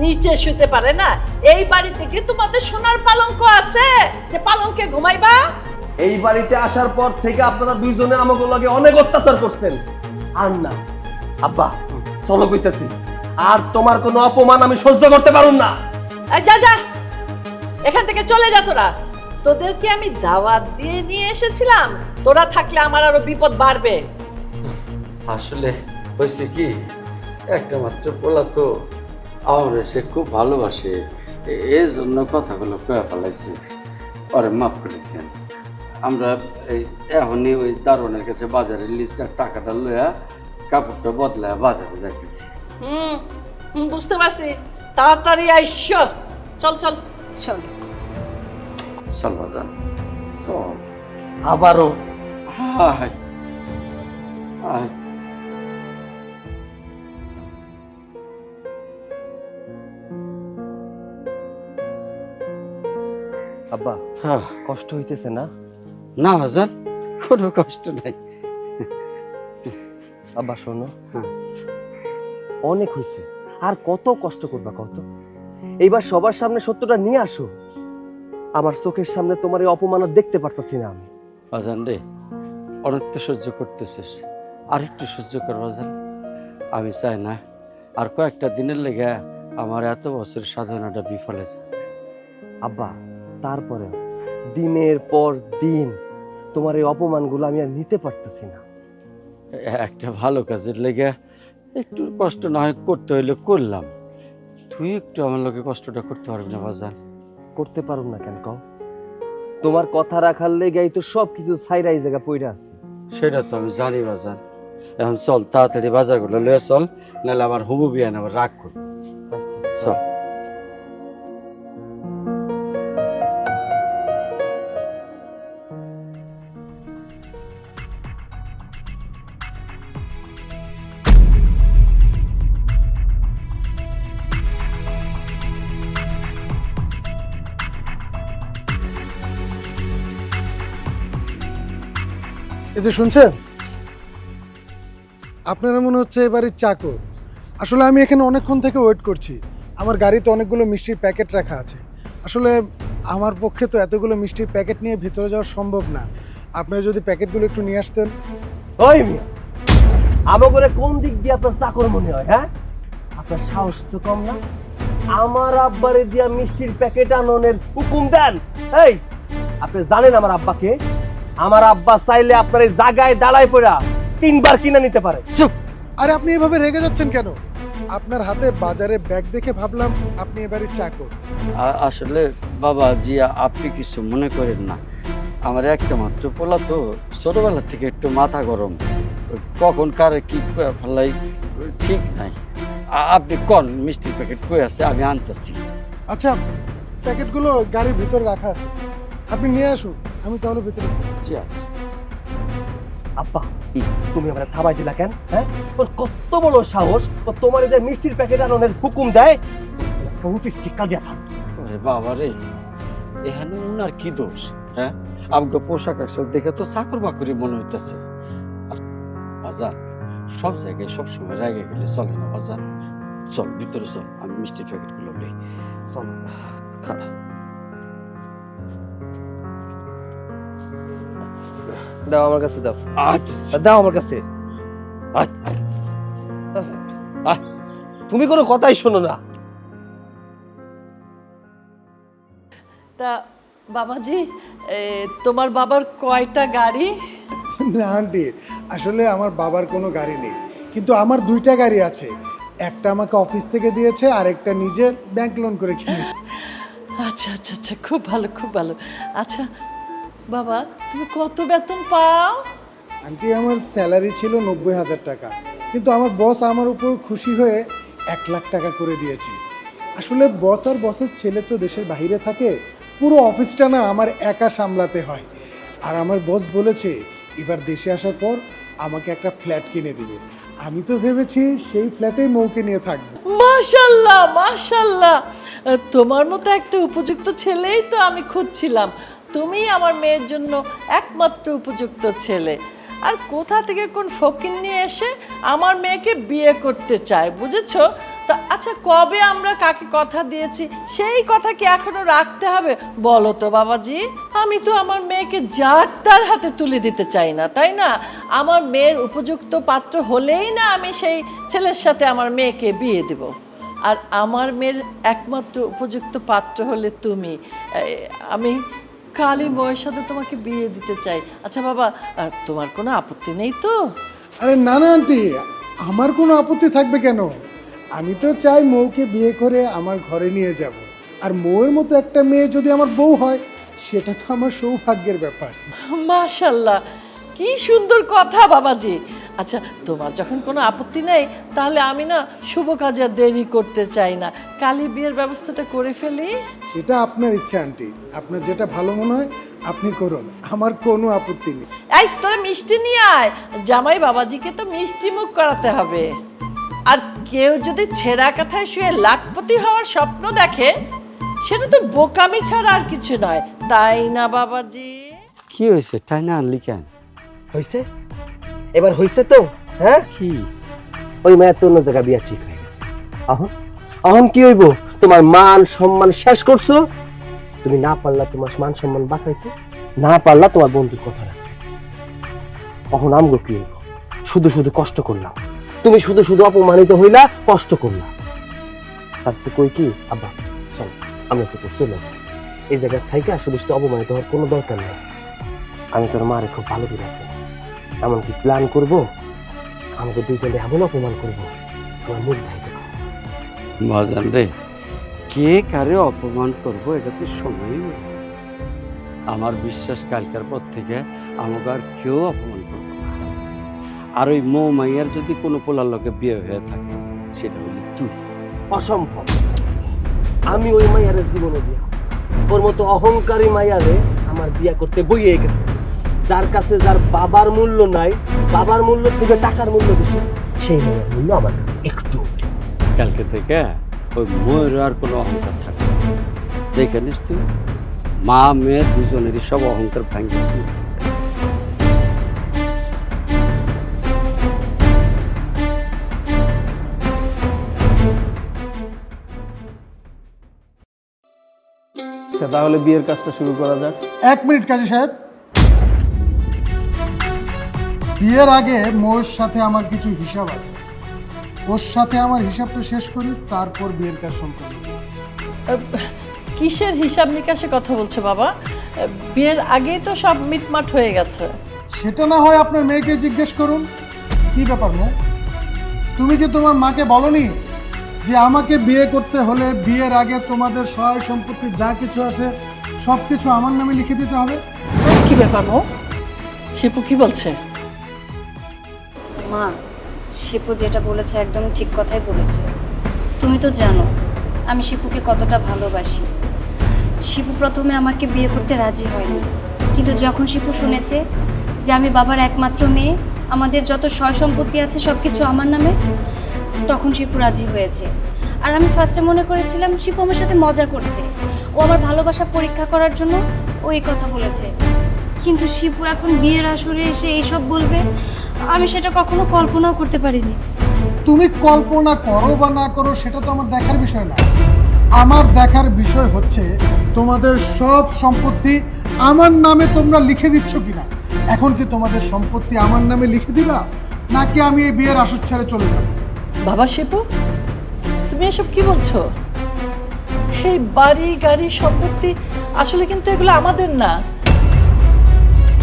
নিচে শুতে পারে না? এই বাড়িতে কি তোমাদের সোনার পালঙ্ক আছে যে পালঙ্কে ঘুমাইবা? এই বাড়িতে আসার পর থেকে আপনারা দুইজনে আমাকে লাগে অনেক অত্যাচার করছেন। আর না আব্বা, চলো কইতেছি, আর তোমার কোনো অপমান আমি সহ্য করতে পারুম না। এই যা যা, এখান থেকে চলে যা তোরা। তোদেরকে আমি দাওয়াত দিয়ে নিয়ে এসেছিলাম, তোরা থাকলে আমার আরো বিপদ বাড়বে। আসলে হয়েছে কি, একটা মাত্র পোলা তো, আমার সে খুব ভালোবাসে, এই জন্য কথাগুলো কয়ে ফেলাইছে। পরে মাফ করে দেন। আমরা এই এখনই ওই দারোয়ানের কাছে বাজারের লিস্টার টাকাটা লইয়া কাপড়টা বদলায় বাজারে যাইতেছি। বুঝতে পারছি, তাড়াতাড়ি আইসো। চল চল চল চল বাজান চল। আবারও হায় হায়, আব্বা হ্যাঁ। কষ্ট হইতেছে না? না বাজান, কোনো কষ্ট নাই। আব্বা শোনো, হ্যাঁ। অনেক হয়েছে, আর কত কষ্ট করবা কত? এইবার সবার সামনে সত্যটা নিয়ে আসো। আমার চোখের সামনে তোমার এই অপমান আর দেখতে পারতেছি না আমি। বাজান রে, অনেক তো সহ্য করতেছিস, আর একটু সহ্য কর বাজান। আমি চাই না আর কয়েকটা দিনের লেগে আমার এত বছর সাধনাটা বিফলে যায়। আব্বা তারপরে দিনের পর দিন তোমার এই অপমানগুলো আমি আর নিতে পারতেছি না। একটা ভালো কাজের লেগে একটু কষ্ট না হয় করতে হইলে করলাম, তুই একটু আমার লোকে কষ্টটা করতে পারবি না বাজান? করতে পারুম না কেন কও? তোমার কথা রাখার লেগেই তো সবকিছু ছাইরা এই জায়গা পইরা আছে। সেটা তো আমি জানি বাজান। এখন চল তাড়াতাড়ি বাজারগুলো লয়ে চল, নাহলে আমার হবু বিয়ান আবার রাগ করবে। চল। এই যে শুনছেন, আপনারা মনে হচ্ছে এই বাড়ির চাকর। আসলে আমি এখানে অনেকক্ষণ থেকে ওয়েট করছি। আমার গাড়িতে অনেকগুলো মিষ্টির প্যাকেট রাখা আছে। আসলে আমার পক্ষে তো এতগুলো মিষ্টির প্যাকেট নিয়ে ভেতরে যাওয়া সম্ভব না। আপনারা যদি প্যাকেটগুলো একটু নিয়ে আসতেন। ওই মিয়া, আমাকে কোন দিক দিয়ে আপনার চাকর মনে হয়? হ্যাঁ, আপনার সাহস তো কম না। আমার আব্বারে দিয়া মিষ্টির প্যাকেট আননের হুকুম দেন? এই, আপনি জানেন আমার আব্বাকে? আমার আব্বা চাইলে আপনার এই জায়গায় দাঁড়ায় পড়া 3 বার কিনে নিতে পারে। আরে আপনি এভাবে রেগে যাচ্ছেন কেন? আপনার হাতে বাজারে ব্যাগ দেখে ভাবলাম আপনি এবারে চাকর। আসলে বাবা জি, আপনি কিছু মনে করেন না, আমার একটা মাত্র পোলা তো, ছোটবেলা থেকে একটু মাথা গরম, কখন কারে কি ফেলাই ঠিক নাই। আপনি কোন মিষ্টির প্যাকেট কই আছে, আমি আনতেছি। আচ্ছা, প্যাকেটগুলো গাড়ির ভিতরে রাখা আছে, আপনি নিয়ে আসুন, আমি তাহলে ভিতরে। জি আচ্ছা। আব্বা তুমি আমার থামাই দিলা কেন? হ্যাঁ, ওর কত বড় সাহস, ও তোমার এই যে মিষ্টির প্যাকেট আননের হুকুম দেয়, উচিত শিক্ষা দিয়েছ। ওরে বাবা রে, এখানে ওনার কি দোষ? হ্যাঁ, আমাকে পোশাক আশাক দেখে তো চাকর বাকরি মনে হইতেছে। আর বাজার সব জায়গায় সবসময় রেগে গেলে চলে না বাজার। চল ভিতরে চল, আমি মিষ্টির প্যাকেটগুলো নেই। চলো দাও আমার কাছে, দাও দাও আমার কাছে। তুমি কোনো কথাই শোনো না। তা বাবাজি, তোমার বাবার কয়টা গাড়ি? না আন্টি, আসলে আমার বাবার কোনো গাড়ি নেই, কিন্তু আমার 2টা গাড়ি আছে। একটা আমাকে অফিস থেকে দিয়েছে, আর একটা নিজের ব্যাংক লোন করে কিনেছে। আচ্ছা আচ্ছা আচ্ছা, খুব ভালো খুব ভালো। আচ্ছা বাবা, তুমি কত বেতন পাও? আন্টি, আমার স্যালারি ছিল 90,000 টাকা, কিন্তু আমার বস আমার উপর খুশি হয়ে 1 লাখ টাকা করে দিয়েছে। আসলে বস আর বসের ছেলে তো দেশের বাইরে থাকে, পুরো অফিসটা না আমার একা সামলাতে হয়। আর আমার বস বলেছে এবার দেশে আসার পর আমাকে একটা ফ্ল্যাট কিনে দিবে। আমি তো ভেবেছি সেই ফ্ল্যাটেই মৌকে নিয়ে থাকবো। মাশাল্লাহ মাশাল্লাহ, তোমার মতো একটা উপযুক্ত ছেলেই তো আমি খুঁজছিলাম। তুমি আমার মেয়ের জন্য একমাত্র উপযুক্ত ছেলে। আর কোথা থেকে কোন ফকির নিয়ে এসে আমার মেয়েকে বিয়ে করতে চায়, বুঝেছো? তা আচ্ছা, কবে আমরা কাকে কথা দিয়েছি সেই কথা কি এখনো রাখতে হবে বলো তো বাবাজি? আমি তো আমার মেয়েকে যার তার হাতে তুলে দিতে চাই না, তাই না? আমার মেয়ের উপযুক্ত পাত্র হলেই না আমি সেই ছেলের সাথে আমার মেয়েকে বিয়ে দেব। আর আমার মেয়ের একমাত্র উপযুক্ত পাত্র হলে তুমি। আমি কালী বউয়ের সাথে তোমাকে বিয়ে দিতে চাই। আচ্ছা বাবা, তোমার কোনো আপত্তি নেই তো? আরে না না আন্টি, আমার কোনো আপত্তি থাকবে কেন? আমি তো চাই মৌকে বিয়ে করে আমার ঘরে নিয়ে যাব। আর মৌয়ের মতো একটা মেয়ে যদি আমার বউ হয়, সেটা তো আমার সৌভাগ্যের ব্যাপার। মাশাল্লাহ, কি সুন্দর কথা বাবাজি। আচ্ছা, তোমার যখন কোনো আপত্তি নেই, তাহলে আমি না শুভ কাজে আর দেরি করতে চাই না, কালী বিয়ের ব্যবস্থাটা করে ফেলি। সেটা আপনার ইচ্ছা আন্টি, আপনার যেটা ভালো মনে হয় আপনি করুন, আমার কোনো আপত্তি নেই। এই তোরা মিষ্টি নিয়ে আয়, জামাই বাবাজিকে তো মিষ্টি মুখ করাতে হবে। আর কেউ যদি ছেঁড়া কাঁথায় শুয়ে লাখপতি হওয়ার স্বপ্ন দেখে, সেটা তো বোকামি ছাড়া আর কিছু নয়, তাই না বাবাজি? কি হয়েছে, তাই না আনলি কেন? হয়েছে? এবার হয়েছে তো? হ্যাঁ, কি ওই মেয়ের তো অন্য জায়গায় বিয়া ঠিক হয়ে গেছে। এখন এখন কি হইব? তোমার মান সম্মান শেষ করছো, তুমি না পারলা তোমার মান সম্মান বাঁচাইতে, না পারলা তোমার বন্ধুর কথা রাখতে। এখন আমগো কি হইব? শুধু শুধু কষ্ট করলাম, তুমি শুধু শুধু অপমানিত হইলা, কষ্ট করলা। তার সে কই কি আব্বা, চল আমরা তো চলে যাই এই জায়গায় থাইকা, শুধু শুধু অপমানিত হওয়ার কোনো দরকার নেই। আমি তোর মারে খুব ভালো করে আছি, এমনকি প্ল্যান করবো আমাকে দুইজনে এমন অপমান করবো আমার মুখ ঢাইতে। বাজান রে, কে কারে অপমান করবো এটা তো সময়। আমার বিশ্বাস কালকার পর থেকে আমাকে আর কেউ অপমান করবো না। আর ওই মৌ মাইয়ার যদি কোনো পোলার লোকে বিয়ে হয়ে থাকে, সেটা হলি তুই। অসম্ভব, আমি ওই মাইয়ারে জীবনে বিয়া, ওর মতো অহংকারী মাইয়ারে আমার বিয়া করতে বইয়ে গেছে। যার কাছে যার বাবার মূল্য নাই, বাবার মূল্য থেকে টাকার মূল্য বেশি, সেই মাইয়ার মূল্য আমার কাছে একটু। কালকে থেকে ওই ময়ের আর কোনো অহংকার থাকবে না। দেখে নিস তুই, মা মেয়ে দুজনেরই সব অহংকার ভাঙিয়েছি। তাহলে বিয়ের কাজটা শুরু করা যাক। 1 মিনিট কাজী সাহেব, বিয়ের আগে মোর সাথে আমার কিছু হিসাব আছে, ওর সাথে আমার হিসাবটা শেষ করি, তারপর বিয়ের কাজ সম্পন্ন। কিসের হিসাব নিকাশে কথা বলছো বাবা? বিয়ের আগেই তো সব মিটমাট হয়ে গেছে। সেটা না হয় আপনার মেয়েকে জিজ্ঞেস করুন। কি ব্যাপার মো, তুমি কি তোমার মাকে বলনি যে আমাকে বিয়ে করতে হলে বিয়ের আগে তোমাদের সহায় সম্পত্তি যা কিছু আছে সব কিছু আমার নামে লিখে দিতে হবে? কি ব্যাপার মো? শিপু কি বলছে? মা, শিপু যেটা বলেছে একদম ঠিক কথাই বলেছে। তুমি তো জানো আমি শিপুকে কতটা ভালোবাসি। শিপু প্রথমে আমাকে বিয়ে করতে রাজি হয়নি, কিন্তু যখন শিপু শুনেছে যে আমি বাবার একমাত্র মেয়ে, আমাদের যত সয় সম্পত্তি আছে সব কিছু আমার নামে, তখন শিপু রাজি হয়েছে। আর আমি ফার্স্টে মনে করেছিলাম শিপু আমার সাথে মজা করছে, ও আমার ভালোবাসা পরীক্ষা করার জন্য ও এই কথা বলেছে। কিন্তু শিপু এখন বিয়ের আসরে এসে এইসব বলবে, আমি সেটা কখনো কল্পনাও করতে পারিনি। তুমি কল্পনা করো বা না করো সেটা তো আমার দেখার বিষয় না। আমার দেখার বিষয় হচ্ছে তোমাদের সব সম্পত্তি আমার নামে তোমরা লিখে দিচ্ছ কিনা। এখন কি তোমাদের সম্পত্তি আমার নামে লিখে দিবা, নাকি আমি এই বিয়ের আসর ছেড়ে চলে যাব? বাবা শিপু, তুমি এসব কি বলছো? এই বাড়ি গাড়ি সম্পত্তি আসলে কিন্তু এগুলো আমাদের না,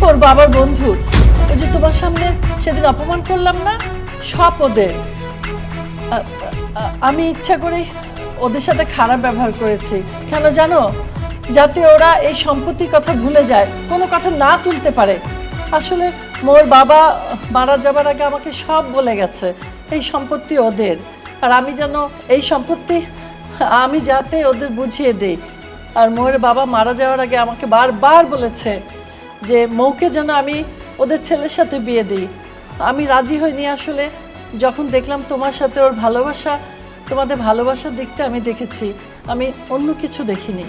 ওর বাবার বন্ধু। ওই যে তোমার সামনে সেদিন অপমান করলাম না, সব ওদের। আমি ইচ্ছা করে ওদের সাথে খারাপ ব্যবহার করেছি। কেন জানো? যাতে ওরা এই সম্পত্তির কথা ভুলে যায়, কোনো কথা না তুলতে পারে। আসলে মোর বাবা মারা যাবার আগে আমাকে সব বলে গেছে এই সম্পত্তি ওদের, আর আমি যেন এই সম্পত্তি আমি যাতে ওদের বুঝিয়ে দিই। আর মোর বাবা মারা যাওয়ার আগে আমাকে বারবার বলেছে যে মৌকে যেন আমি ওদের ছেলের সাথে বিয়ে দিই। আমি রাজি হইনি আসলে। যখন দেখলাম তোমার সাথে ওর ভালোবাসা, তোমাদের ভালোবাসার দিকটা আমি দেখেছি, আমি অন্য কিছু দেখিনি।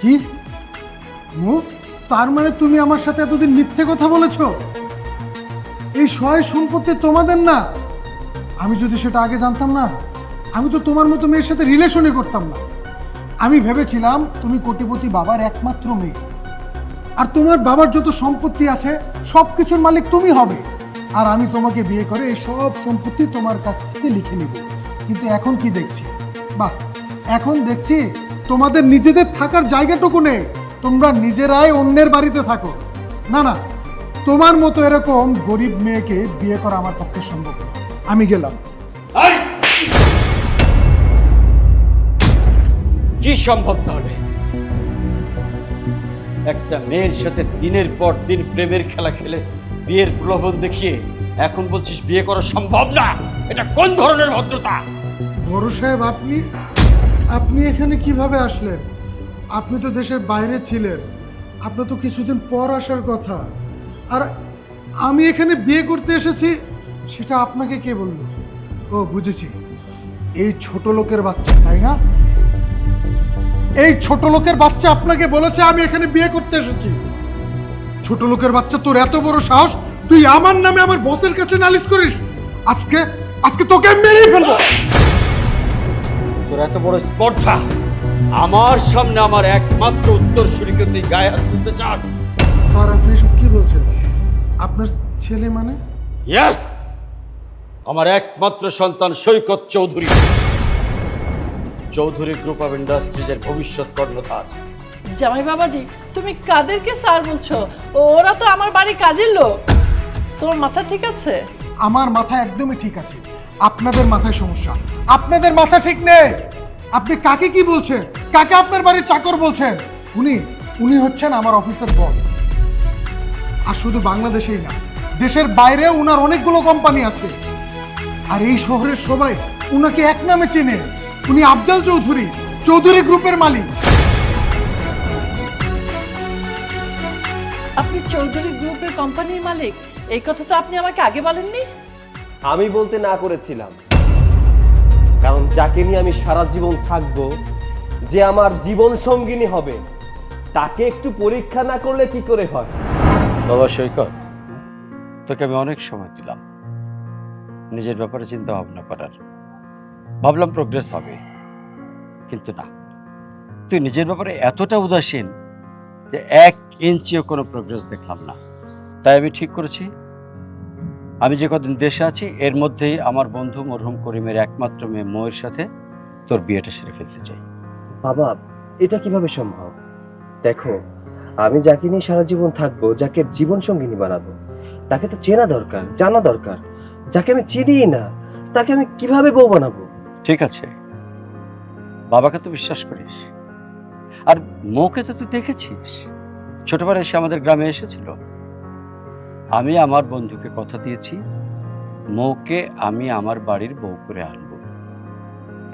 কি তার মানে তুমি আমার সাথে এতদিন মিথ্যে কথা বলেছো? এই সয় সম্পত্তি তোমাদের না? আমি যদি সেটা আগে জানতাম না, আমি তো তোমার মতো মেয়ের সাথে রিলেশনই করতাম না। আমি ভেবেছিলাম তুমি কোটিপতি বাবার একমাত্র মেয়ে, আর তোমার বাবার যত সম্পত্তি আছে সব কিছুর মালিক তুমি হবে, আর আমি তোমাকে বিয়ে করে এই সব সম্পত্তি তোমার কাছ থেকে লিখে নিব। কিন্তু এখন কি দেখছি, বাহ, এখন দেখছি তোমাদের নিজেদের থাকার জায়গাটুকু নেই, তোমরা নিজেরাই অন্যের বাড়িতে থাকো। না না, তোমার মতো এরকম গরিব মেয়েকে বিয়ে করা আমার পক্ষে সম্ভব না। আমি গেলাম। কি সম্ভব তাহলে? একটা মেয়ের সাথে দিনের পর দিন প্রেমের খেলা খেলে বিয়ের প্রলোভন দেখিয়ে এখন বলছিস বিয়ে করা সম্ভব না? এটা কোন ধরনের ভদ্রতা? বড় সাহেব, আপনি এখানে কিভাবে আসলেন? আপনি তো দেশের বাইরে ছিলেন, আপনার তো কিছুদিন পর আসার কথা। আর আমি এখানে বিয়ে করতে এসেছি সেটা আপনাকে কে বলল? ও বুঝেছি, এই ছোট লোকের বাচ্চা, তাই না? এই ছোট লোকের বাচ্চা আপনাকে বলেছে আমি এখানে বিয়ে করতে এসেছি। ছোট লোকের বাচ্চা, তোর এত বড় সাহস, তুই আমার নামে আমার বসের কাছে নালিশ করিস? আজকে তোকে মেরেই ফেলবো। তোর এত বড় স্পর্ধা, আমার সামনে আমার একমাত্র উত্তরসূরিকে তুই গায়ে হাত তুলতে চাস? স্যার, আপনি এসব কি বলছেন? আপনার ছেলে মানে? ইয়েস, আমার একমাত্র সন্তান সৈকত চৌধুরী, চৌধুরী গ্রুপ অফ ইন্ডাস্ট্রিজের ভবিষ্যৎ কর্ণধার। জামাই বাবাজি, তুমি কাদেরকে স্যার বলছো? ওরা তো আমার বাড়ির কাজের লোক। তোমার মাথা ঠিক আছে? আমার মাথা একদমই ঠিক আছে, আপনাদের মাথায় সমস্যা। আপনাদের মাথা ঠিক নেই। আপনি কাকে কি বলছেন? কাকে আপনার বাড়ির চাকর বলছেন? উনি হচ্ছেন আমার অফিসের বস। আর শুধু বাংলাদেশেই না, দেশের বাইরেও উনার অনেকগুলো কোম্পানি আছে। আর এই শহরের সবাই উনাকে এক নামে চেনে, উনি আফজাল চৌধুরী, চৌধুরী গ্রুপের মালিক। আপনি চৌধুরী গ্রুপের কোম্পানির মালিক? এই কথা তো আপনি আমাকে আগে বলেননি। আমি বলতে না করেছিলাম, কারণ যাকে নিয়ে আমি সারা জীবন থাকবো, যে আমার জীবন সঙ্গিনী হবে, তাকে একটু পরীক্ষা না করলে কি করে হয়? বাবা সৈকত, তোকে আমি অনেক সময় দিলাম নিজের ব্যাপারে চিন্তা ভাবনা করার। ভাবলাম প্রোগ্রেস হবে, কিন্তু না, তুই নিজের ব্যাপারে এতটা উদাসীন যে 1 ইঞ্চিও কোনো প্রোগ্রেস দেখলাম না। তাই আমি ঠিক করেছি, আমি যে কদিন দেশে আছি এর মধ্যেই আমার বন্ধু মরহুম করিমের একমাত্র মেয়ে ময়ের সাথে তোর বিয়েটা সেরে ফেলতে চাই। বাবা, এটা কিভাবে সম্ভব? দেখো, আমি যাকে নিয়ে সারা জীবন থাকবো, যাকে জীবন সঙ্গিনী বানাবো, তাকে তো চেনা দরকার, জানা দরকার। যাকে আমি চিনিই না, তাকে আমি কিভাবে বউ বানাবো? ঠিক আছে, বাবাকে তো বিশ্বাস করিস, আর মৌকে তো তুই দেখেছিস, ছোটবেলায় সে আমাদের গ্রামে এসেছিল। আমি আমার বন্ধুকে কথা দিয়েছি, মৌকে আমি আমার বাড়ির বউ করে আনব।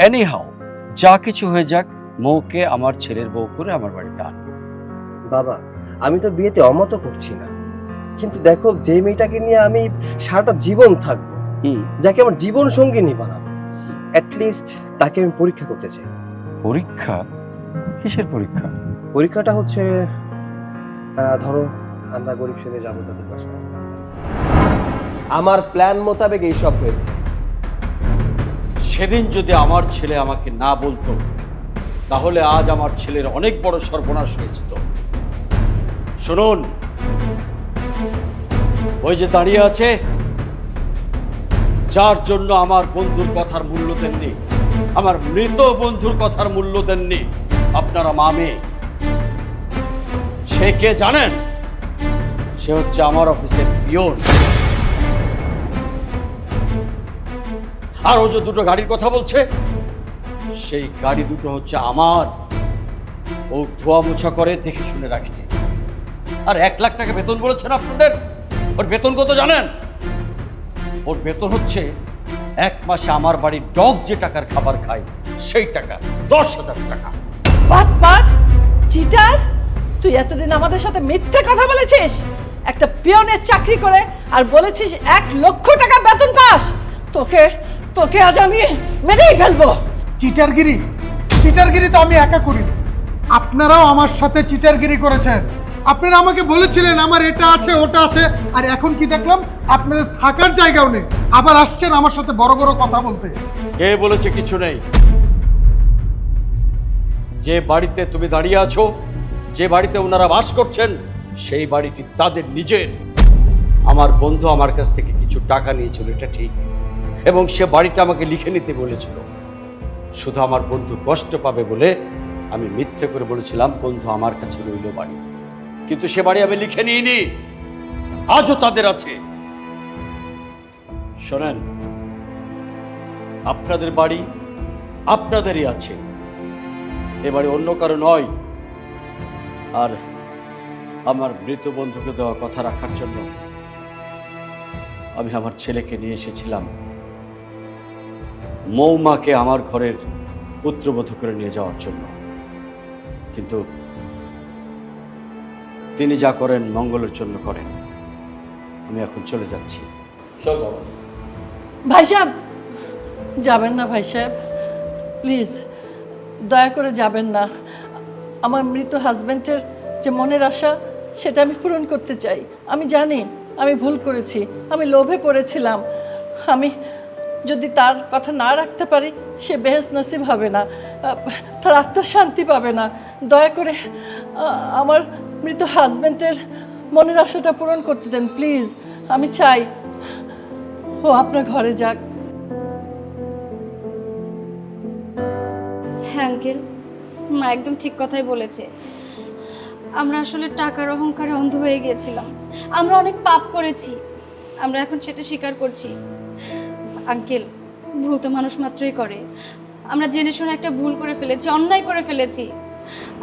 এনি হাউ, যা কিছু হয়ে যাক, মৌকে আমার ছেলের বউ করে আমার বাড়িতে আনব। বাবা, আমি তো বিয়েতে অমত করছি না, কিন্তু দেখো যে মেয়েটাকে নিয়ে আমি সারাটা জীবন থাকবো, যাকে আমার জীবন সঙ্গিনী বানাবো, অ্যাটলিস্ট তাকে আমি পরীক্ষা করতে চাই। পরীক্ষা? কিসের পরীক্ষা? পরীক্ষাটা হচ্ছে ধরো আমরা গরিব সেজে যাবো তাদের বাসায়। আমার প্ল্যান মোতাবেক এইসব হয়েছে। সেদিন যদি আমার ছেলে আমাকে না বলতো, তাহলে আজ আমার ছেলের অনেক বড় সর্বনাশ হয়ে যেত। শুনুন, ওই যে দাঁড়িয়ে আছে, যার জন্য আমার বন্ধুর কথার মূল্য দেননি, আমার মৃত বন্ধুর কথার মূল্য দেননি আপনারা মামে, সে কে জানেন? সে হচ্ছে আমার অফিসের পিয়ন। আর ও যে দুটো গাড়ির কথা বলছে, সেই গাড়ি দুটো হচ্ছে আমার। ও ধোয়া মোছা করে, দেখে শুনে রাখে। আর 1 লাখ টাকা বেতন বলেছেন আপনাদের। ওর বেতন কত জানেন? ওর বেতন হচ্ছে 1 মাসে আমার বাড়ির ডগ যে টাকার খাবার খায়, সেই টাকা 10,000 টাকা। বাটপার, চিটার, তুই এতদিন আমাদের সাথে মিথ্যে কথা বলেছিস। একটা পিয়নের চাকরি করে আর বলেছিস 1 লক্ষ টাকা বেতন পাস। তোকে তোকে আজ আমি মেরেই ফেলবো। চিটারগিরি? চিটারগিরি তো আমি একা করিনি, আপনারাও আমার সাথে চিটারগিরি করেছেন। আপনারা আমাকে বলেছিলেন আমার এটা আছে ওটা আছে, আর এখন কি দেখলাম আপনাদের থাকার জায়গাও নেই, আবার আসছেন আমার সাথে বড় বড় কথা বলতে। কে বলেছে কিছু নেই? যে বাড়িতে তুমি দাঁড়িয়ে আছো, যে বাড়িতে ওনারা বাস করছেন, সেই বাড়িটি তাদের নিজের। আমার বন্ধু আমার কাছ থেকে কিছু টাকা নিয়েছিল, এটা ঠিক, এবং সে বাড়িটা আমাকে লিখে নিতে বলেছিল। শুধু আমার বন্ধু কষ্ট পাবে বলে আমি মিথ্যে করে বলেছিলাম বন্ধু আমার কাছে রইল বাড়ি, কিন্তু সে বাড়ি আমি লিখে নিইনি, আজও তাদের আছে। শোনেন, আপনাদের বাড়ি আপনাদেরই আছে, এ বাড়ি অন্য কারো নয়। আর আমার মৃত বন্ধুকে দেওয়া কথা রাখার জন্য আমি আমার ছেলেকে নিয়ে এসেছিলাম মৌমাকে আমার ঘরের পুত্রবধূ করে নিয়ে যাওয়ার জন্য, কিন্তু তিনি যা করেন মঙ্গলের জন্য করেন। আমি এখন চলে যাচ্ছি। চল বাবা। ভাই সাহেব, যাবেন না ভাই সাহেব, প্লিজ দয়া করে যাবেন না। আমার মৃত হাজব্যান্ডের যে মনের আশা, সেটা আমি পূরণ করতে চাই। আমি জানি আমি ভুল করেছি, আমি লোভে পড়েছিলাম। আমি যদি তার কথা না রাখতে পারি, সে বেহেশত নসিব হবে না, তার আত্মার শান্তি পাবে না। দয়া করে আমার মৃত হাজব্যান্ডের মনের আশাটা পূরণ করতে দেন প্লিজ। আমি চাই ও আপনার ঘরে যাক। হ্যাঁ আঙ্কেল, মা একদম ঠিক কথাই বলেছে। আমরা আসলে টাকার অহংকারে অন্ধ হয়ে গিয়েছিলাম, আমরা অনেক পাপ করেছি, আমরা এখন সেটা স্বীকার করছি। আঙ্কেল, ভুল তো মানুষ মাত্রই করে, আমরা জেনে শুনে একটা ভুল করে ফেলেছি, অন্যায় করে ফেলেছি।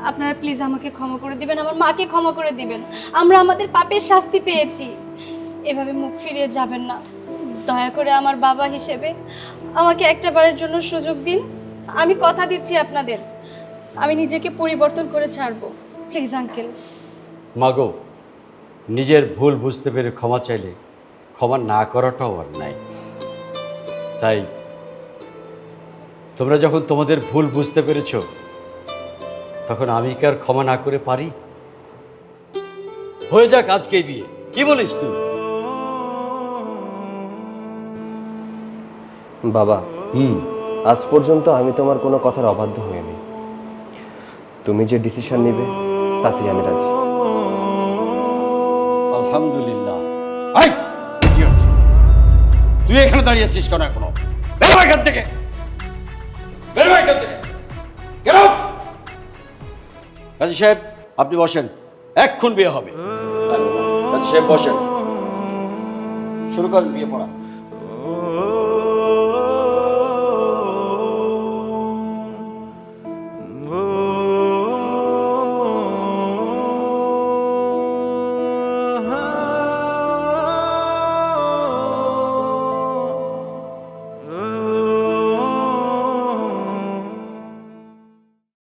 আপনারা প্লিজ আমাকে ক্ষমা করে দিবেন, আমার মাকে ক্ষমা করে দিবেন। আমরা আমাদের পাপের শাস্তি পেয়েছি, এভাবে মুখ ফিরিয়ে যাবেন না। দয়া করে আমার বাবা হিসেবে আমাকে একটা বারের জন্য সুযোগ দিন। আমি কথা দিচ্ছি আপনাদের, আমি নিজেকে পরিবর্তন করে ছাড়বো। Please uncle. মাগো, নিজের ভুল বুঝতে পেরে ক্ষমা চাইলে ক্ষমা না করাটাও আর নাই। তাই তোমরা যখন তোমাদের ভুল বুঝতে পেরেছ, তখন আমি কি আর ক্ষমা না করে পারি? হয়ে যাক আজকে বিয়ে, কি বলিস তুই? বাবা, আজ পর্যন্ত আমি তোমার কোনো কথার অবাধ্য হইনি। তুমি যে ডিসিশন নিবে তাতেই আমি রাজি। আলহামদুলিল্লাহ। তুই এখানে দাঁড়িয়ে আছিস কেন? এখনো বের হ এখান থেকে, বের হ এখান থেকে। Get out. কাজী সাহেব, আপনি বসেন, এক্ষুন বিয়ে হবে। কাজী সাহেব বসেন, শুরু করেন বিয়ে পড়া।